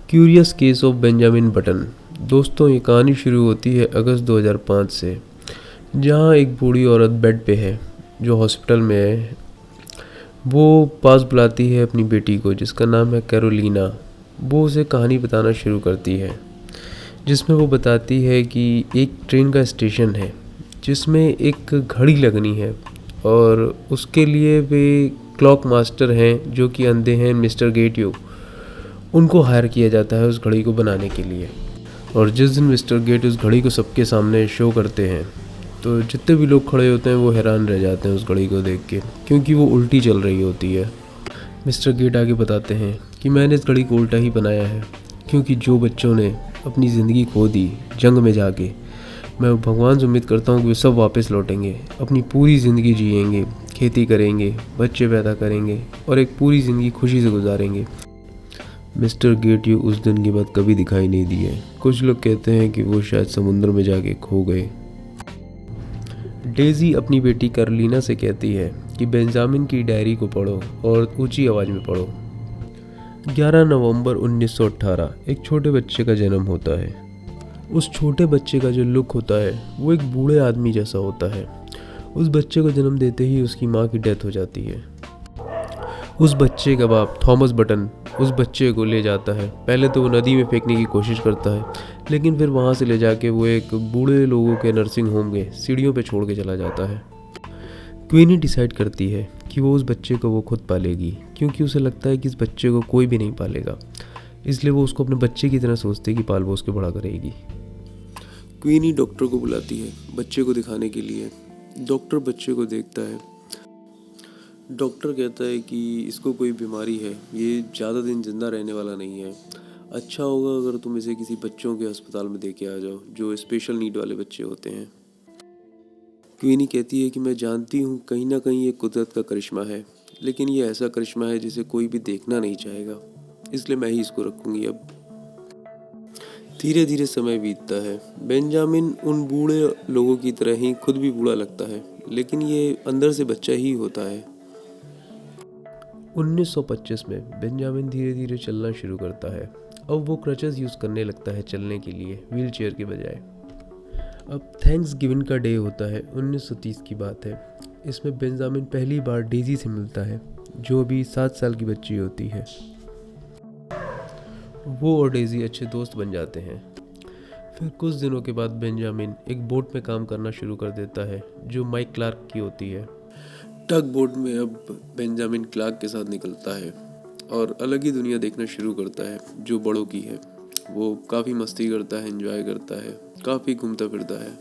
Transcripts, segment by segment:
Curious case of Benjamin button. दोस्तों, ये कहानी शुरू होती है अगस्त 2005 से, जहाँ एक बूढ़ी औरत बेड पे है जो हॉस्पिटल में है। वो पास बुलाती है अपनी बेटी को जिसका नाम है कैरोलिना। वो उसे कहानी बताना शुरू करती है जिसमें वो बताती है कि एक ट्रेन का स्टेशन है जिसमें एक घड़ी लगनी है और उसके लिए वे क्लॉक मास्टर हैं जो कि अंधे हैं, मिस्टर गेटियो। उनको हायर किया जाता है उस घड़ी को बनाने के लिए। और जिस दिन मिस्टर गेट उस घड़ी को सबके सामने शो करते हैं तो जितने भी लोग खड़े होते हैं वो हैरान रह जाते हैं उस घड़ी को देख के, क्योंकि वो उल्टी चल रही होती है। मिस्टर गेट आगे बताते हैं कि मैंने इस घड़ी को उल्टा ही बनाया है क्योंकि जो बच्चों ने अपनी ज़िंदगी खो दी जंग में जाके, मैं भगवान से उम्मीद करता हूँ कि वे सब वापस लौटेंगे, अपनी पूरी ज़िंदगी जिएंगे, खेती करेंगे, बच्चे पैदा करेंगे और एक पूरी ज़िंदगी खुशी से गुजारेंगे। मिस्टर गेटियो उस दिन के बाद कभी दिखाई नहीं दिए। कुछ लोग कहते हैं कि वो शायद समुद्र में जाके खो गए। डेजी अपनी बेटी कैरोलिना से कहती है कि बेंजामिन की डायरी को पढ़ो और ऊंची आवाज़ में पढ़ो। 11 नवंबर 1918 एक छोटे बच्चे का जन्म होता है। उस छोटे बच्चे का जो लुक होता है वो एक बूढ़े आदमी जैसा होता है। उस बच्चे को जन्म देते ही उसकी माँ की डेथ हो जाती है। उस बच्चे का बाप थॉमस बटन उस बच्चे को ले जाता है। पहले तो वो नदी में फेंकने की कोशिश करता है, लेकिन फिर वहाँ से ले जाके वो एक बूढ़े लोगों के नर्सिंग होम के सीढ़ियों पे छोड़ के चला जाता है। क्वीनी डिसाइड करती है कि वो उस बच्चे को वो खुद पालेगी, क्योंकि उसे लगता है कि इस बच्चे को कोई भी नहीं पालेगा। इसलिए वो उसको अपने बच्चे की तरह सोचती है कि पाल वो उसके बड़ा करेगी। क्वीनी डॉक्टर को बुलाती है बच्चे को दिखाने के लिए। डॉक्टर बच्चे को देखता है। डॉक्टर कहता है कि इसको कोई बीमारी है, ये ज़्यादा दिन जिंदा रहने वाला नहीं है। अच्छा होगा अगर तुम इसे किसी बच्चों के अस्पताल में दे के आ जाओ जो स्पेशल नीड वाले बच्चे होते हैं। क्वीनी कहती है कि मैं जानती हूँ कहीं ना कहीं ये कुदरत का करिश्मा है, लेकिन ये ऐसा करिश्मा है जिसे कोई भी देखना नहीं चाहेगा, इसलिए मैं ही इसको रखूँगी। अब धीरे धीरे समय बीतता है। बेंजामिन उन बूढ़े लोगों की तरह ही खुद भी बूढ़ा लगता है, लेकिन ये अंदर से बच्चा ही होता है। 1925 में बेंजामिन धीरे धीरे चलना शुरू करता है। अब वो क्रचेस यूज़ करने लगता है चलने के लिए, व्हील चेयर के बजाय। अब थैंक्स गिविंग का डे होता है, 1930 की बात है। इसमें बेंजामिन पहली बार डेजी से मिलता है जो अभी 7 साल की बच्ची होती है। वो और डेजी अच्छे दोस्त बन जाते हैं। फिर कुछ दिनों के बाद बेंजामिन एक बोट में काम करना शुरू कर देता है जो माइक क्लार्क की होती है। टग बोट में अब बेंजामिन क्लार्क के साथ निकलता है और अलग ही दुनिया देखना शुरू करता है जो बड़ों की है। वो काफ़ी मस्ती करता है, एंजॉय करता है, काफ़ी घूमता फिरता है।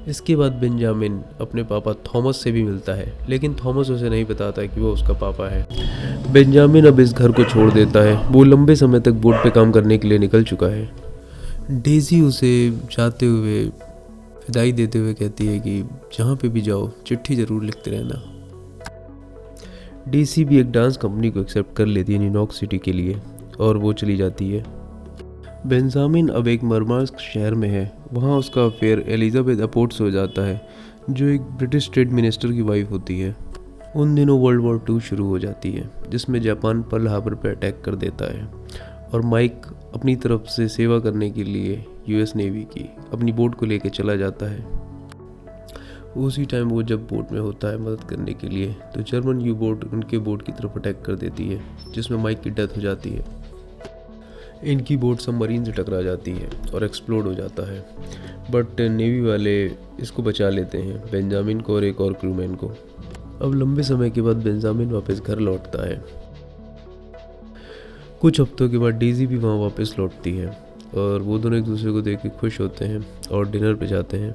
इसके बाद बेंजामिन अपने पापा थॉमस से भी मिलता है, लेकिन थॉमस उसे नहीं बताता कि वो उसका पापा है। बेंजामिन अब इस घर को छोड़ देता है। वो लंबे समय तक बोट पे काम करने के लिए निकल चुका है। डेजी उसे जाते हुए विदाई देते हुए कहती है कि जहाँ पे भी जाओ चिट्ठी ज़रूर लिखते रहना। डीसी भी एक डांस कंपनी को एक्सेप्ट कर लेती है न्यूयॉर्क सिटी के लिए और वो चली जाती है। बेंजामिन अब एक मरमार्स्क शहर में है। वहाँ उसका अफेयर एलिजाबेथ अपोर्ट से हो जाता है जो एक ब्रिटिश ट्रेड मिनिस्टर की वाइफ होती है। उन दिनों वर्ल्ड वॉर 2 शुरू हो जाती है जिसमें जापान पर्ल हार्बर पर अटैक कर देता है और माइक अपनी तरफ से सेवा करने के लिए यूएस नेवी की अपनी बोट को लेकर चला जाता है। उसी टाइम वो जब बोट में होता है मदद करने के लिए तो जर्मन यू बोट उनके बोट की तरफ अटैक कर देती है जिसमें माइक की डेथ हो जाती है। इनकी बोट सबमरीन से टकरा जाती है और एक्सप्लोड हो जाता है, बट नेवी वाले इसको बचा लेते हैं, बेंजामिन को और एक और क्रूमैन को। अब लंबे समय के बाद बेंजामिन वापस घर लौटता है। कुछ हफ्तों के बाद डेजी भी वहाँ वापस लौटती है और वो दोनों एक दूसरे को देख के खुश होते हैं और डिनर पे जाते हैं।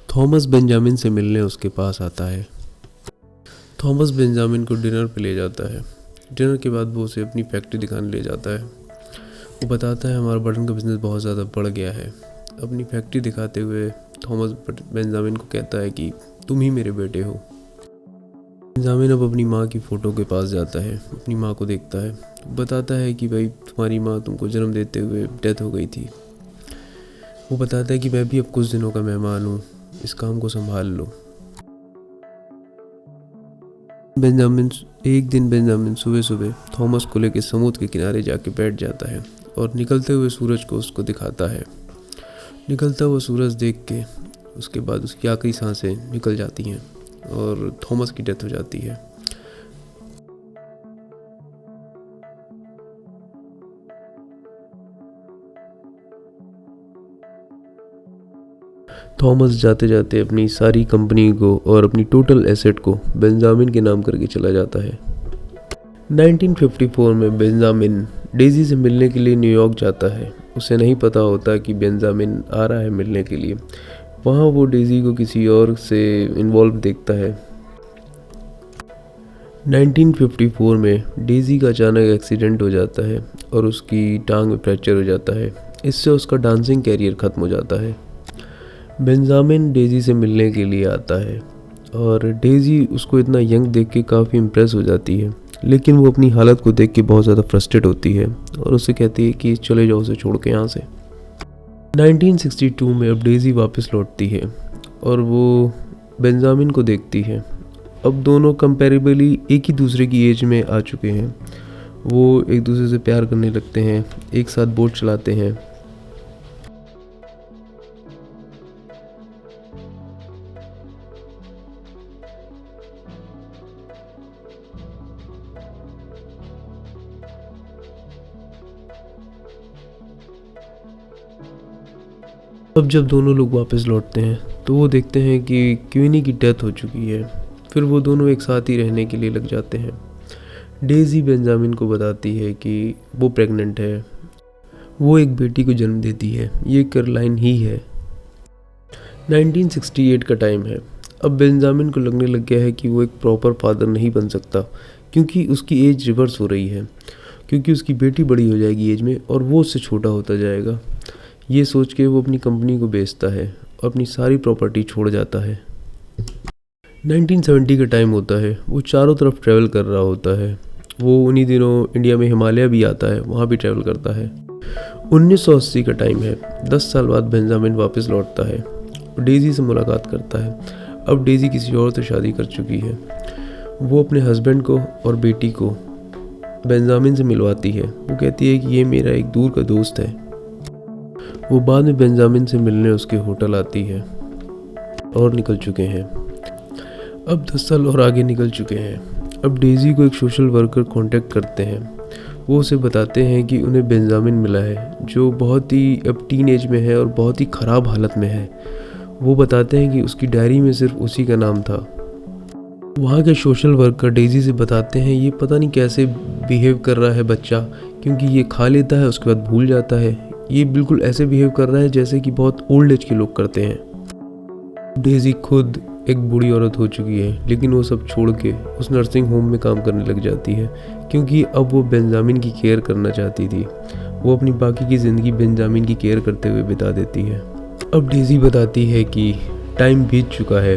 थॉमस बेंजामिन से मिलने उसके पास आता है। थॉमस बेंजामिन को डिनर पे ले जाता है। डिनर के बाद वो उसे अपनी फैक्ट्री दिखाने ले जाता है। वो बताता है हमारा बटन का बिजनेस बहुत ज़्यादा बढ़ गया है। अपनी फैक्ट्री दिखाते हुए थॉमस बेंजामिन को कहता है कि तुम ही मेरे बेटे हो। बेंजामिन अब अपनी माँ की फ़ोटो के पास जाता है, अपनी माँ को देखता है, बताता है कि भाई तुम्हारी माँ तुमको जन्म देते हुए डेथ हो गई थी। वो बताता है कि मैं भी अब कुछ दिनों का मेहमान हूँ, इस काम को संभाल लो। एक दिन बेंजामिन सुबह सुबह थॉमस को लेकर समुद्र के किनारे जाके बैठ जाता है और निकलते हुए सूरज को उसको दिखाता है। निकलता हुआ सूरज देख के उसके बाद उसकी आखिरी सांसें निकल जाती हैं और थॉमस की डेथ हो जाती है। थॉमस जाते जाते अपनी सारी कंपनी को और अपनी टोटल एसेट को बेंजामिन के नाम करके चला जाता है। 1954 में बेंजामिन डेजी से मिलने के लिए न्यूयॉर्क जाता है। उसे नहीं पता होता कि बेंजामिन आ रहा है मिलने के लिए। वहाँ वो डेजी को किसी और से इन्वॉल्व देखता है। 1954 में डेजी का अचानक एक्सीडेंट हो जाता है और उसकी टांग में फ्रैक्चर हो जाता है। इससे उसका डांसिंग कैरियर ख़त्म हो जाता है। बेंजामिन डेजी से मिलने के लिए आता है और डेजी उसको इतना यंग देख के काफ़ी इम्प्रेस हो जाती है, लेकिन वो अपनी हालत को देख के बहुत ज़्यादा फ्रस्ट्रेट होती है और उससे कहती है कि चले जाओ उसे छोड़ के यहाँ से। 1962 में अब डेजी वापस लौटती है और वो बेंजामिन को देखती है। अब दोनों कंपैरेबली एक ही दूसरे की एज में आ चुके हैं। वो एक दूसरे से प्यार करने लगते हैं, एक साथ बोट चलाते हैं। अब जब दोनों लोग वापस लौटते हैं तो वो देखते हैं कि क्वीनी की डेथ हो चुकी है। फिर वो दोनों एक साथ ही रहने के लिए लग जाते हैं। डेजी बेंजामिन को बताती है कि वो प्रेग्नेंट है, वो एक बेटी को जन्म देती है, ये कैरोलाइन ही है। 1968 का टाइम है। अब बेंजामिन को लगने लग गया है कि वो एक प्रॉपर फादर नहीं बन सकता, क्योंकि उसकी एज रिवर्स हो रही है, क्योंकि उसकी बेटी बड़ी हो जाएगी एज में और वो उससे छोटा होता जाएगा। ये सोच के वो अपनी कंपनी को बेचता है और अपनी सारी प्रॉपर्टी छोड़ जाता है। 1970 का टाइम होता है। वो चारों तरफ ट्रैवल कर रहा होता है। वो उन्हीं दिनों इंडिया में हिमालय भी आता है, वहाँ भी ट्रैवल करता है। 1980 का टाइम है। 10 साल बाद बेंजामिन वापस लौटता है, डेजी से मुलाकात करता है। अब डेजी किसी और से शादी कर चुकी है। वो अपने हस्बैंड को और बेटी को बेंजामिन से मिलवाती है। वो कहती है कि ये मेरा एक दूर का दोस्त है। वो बाद में बेंजामिन से मिलने उसके होटल आती है और निकल चुके हैं। अब 10 साल और आगे निकल चुके हैं। अब डेजी को एक सोशल वर्कर कांटेक्ट करते हैं। वो उसे बताते हैं कि उन्हें बेंजामिन मिला है, जो बहुत ही अब टीन एज में है और बहुत ही ख़राब हालत में है। वो बताते हैं कि उसकी डायरी में सिर्फ उसी का नाम था। वहाँ के सोशल वर्कर डेजी से बताते हैं ये पता नहीं कैसे बिहेव कर रहा है बच्चा, क्योंकि ये खा लेता है उसके बाद भूल जाता है। ये बिल्कुल ऐसे बिहेव कर रहा है जैसे कि बहुत ओल्ड एज के लोग करते हैं। डेजी खुद एक बूढ़ी औरत हो चुकी है, लेकिन वो सब छोड़ के उस नर्सिंग होम में काम करने लग जाती है, क्योंकि अब वो बेंजामिन की केयर करना चाहती थी। वो अपनी बाकी की ज़िंदगी बेंजामिन की केयर करते हुए बिता देती है। अब डेजी बताती है कि टाइम बीत चुका है,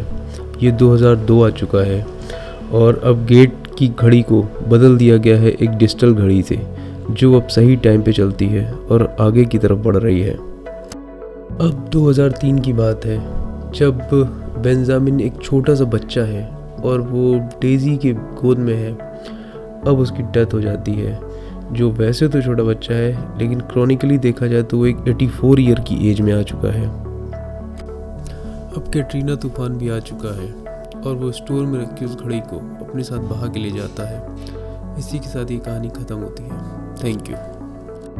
ये 2002 आ चुका है और अब गेट की घड़ी को बदल दिया गया है एक डिजिटल घड़ी से, जो अब सही टाइम पे चलती है और आगे की तरफ बढ़ रही है। अब 2003 की बात है, जब बेंजामिन एक छोटा सा बच्चा है और वो डेजी के गोद में है। अब उसकी डेथ हो जाती है, जो वैसे तो छोटा बच्चा है, लेकिन क्रॉनिकली देखा जाए तो वो एक 84 ईयर की एज में आ चुका है। अब कैटरीना तूफान भी आ चुका है और वो स्टोर में रखी उस घड़ी को अपने साथ बहा के ले जाता है। इसी के साथ ये कहानी ख़त्म होती है। Thank you.